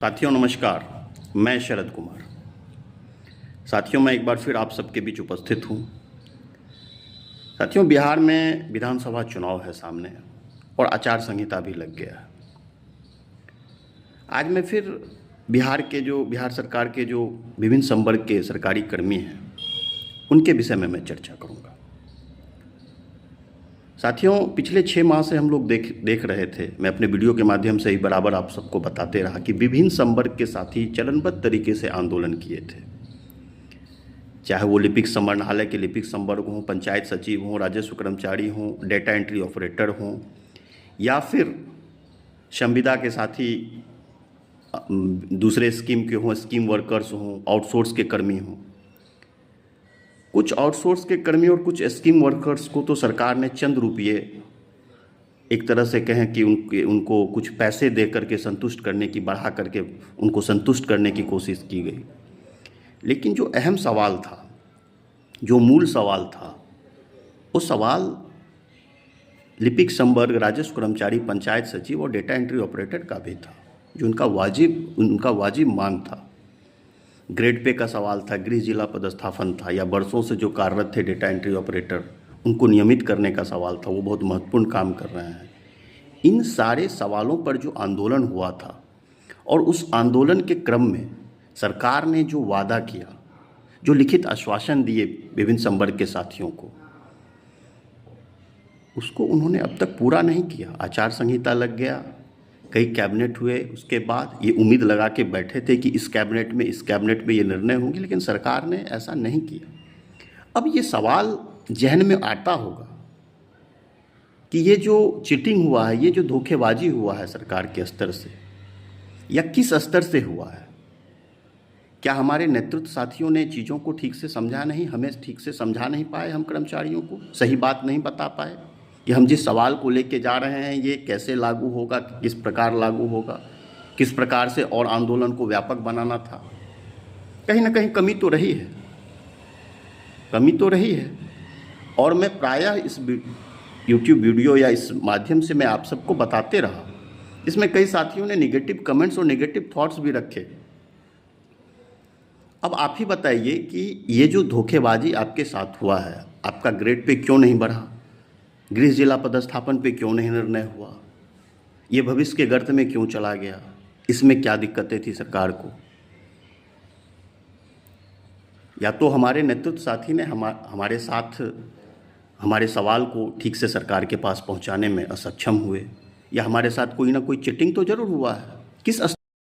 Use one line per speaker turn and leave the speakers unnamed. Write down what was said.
साथियों नमस्कार, मैं शरद कुमार। साथियों मैं एक बार फिर आप सबके बीच उपस्थित हूँ। साथियों बिहार में विधानसभा चुनाव है सामने और आचार संहिता भी लग गया है। आज मैं फिर बिहार सरकार के जो विभिन्न संवर्ग के सरकारी कर्मी हैं उनके विषय में मैं चर्चा करूँगा। साथियों पिछले 6 माह से हम लोग देख रहे थे, मैं अपने वीडियो के माध्यम से ही बराबर आप सबको बताते रहा कि विभिन्न संवर्ग के साथी चरणबद्ध तरीके से आंदोलन किए थे। चाहे वो लिपिक संवर्णालय के लिपिक संवर्ग हों, पंचायत सचिव हों, राजस्व कर्मचारी हों, डेटा एंट्री ऑपरेटर हों, या फिर संविदा के साथी दूसरे स्कीम के हों, स्कीम वर्कर्स हों, आउटसोर्स के कर्मी हों। कुछ आउटसोर्स के कर्मी और कुछ स्कीम वर्कर्स को तो सरकार ने चंद रुपये, एक तरह से कहें कि उनको कुछ पैसे दे करके संतुष्ट करने की, बढ़ा करके उनको संतुष्ट करने की कोशिश की गई। लेकिन जो अहम सवाल था, जो मूल सवाल था, वो सवाल लिपिक संवर्ग, राजस्व कर्मचारी, पंचायत सचिव और डेटा एंट्री ऑपरेटर का भी था, जो उनका वाजिब मांग था। ग्रेड पे का सवाल था, गृह जिला पदस्थापन था, या वर्षों से जो कार्यरत थे डेटा एंट्री ऑपरेटर उनको नियमित करने का सवाल था, वो बहुत महत्वपूर्ण काम कर रहे हैं। इन सारे सवालों पर जो आंदोलन हुआ था और उस आंदोलन के क्रम में सरकार ने जो वादा किया, जो लिखित आश्वासन दिए विभिन्न संवर्ग के साथियों को, उसको उन्होंने अब तक पूरा नहीं किया। आचार संहिता लग गया, कई कैबिनेट हुए, उसके बाद ये उम्मीद लगा के बैठे थे कि इस कैबिनेट में ये निर्णय होंगे, लेकिन सरकार ने ऐसा नहीं किया। अब ये सवाल जहन में आता होगा कि ये जो चीटिंग हुआ है, ये जो धोखेबाजी हुआ है सरकार के स्तर से, या किस स्तर से हुआ है? क्या हमारे नेतृत्व साथियों ने चीज़ों को ठीक से समझा नहीं, हमें ठीक से समझा नहीं पाए, हम कर्मचारियों को सही बात नहीं बता पाए कि हम जिस सवाल को लेके जा रहे हैं ये कैसे लागू होगा, किस प्रकार लागू होगा, किस प्रकार से और आंदोलन को व्यापक बनाना था? कहीं ना कहीं कमी तो रही है। और मैं प्रायः इस यूट्यूब वीडियो या इस माध्यम से मैं आप सबको बताते रहा। इसमें कई साथियों ने नेगेटिव कमेंट्स और नेगेटिव थॉट्स भी रखे। अब आप ही बताइए कि ये जो धोखेबाजी आपके साथ हुआ है, आपका ग्रेड पे क्यों नहीं बढ़ा, गृह जिला पदस्थापन पे क्यों नहीं निर्णय हुआ, ये भविष्य के गर्त में क्यों चला गया, इसमें क्या दिक्कतें थी सरकार को? या तो हमारे नेतृत्व साथी ने हमारे साथ हमारे सवाल को ठीक से सरकार के पास पहुंचाने में असक्षम हुए, या हमारे साथ कोई ना कोई चीटिंग तो जरूर हुआ है। किस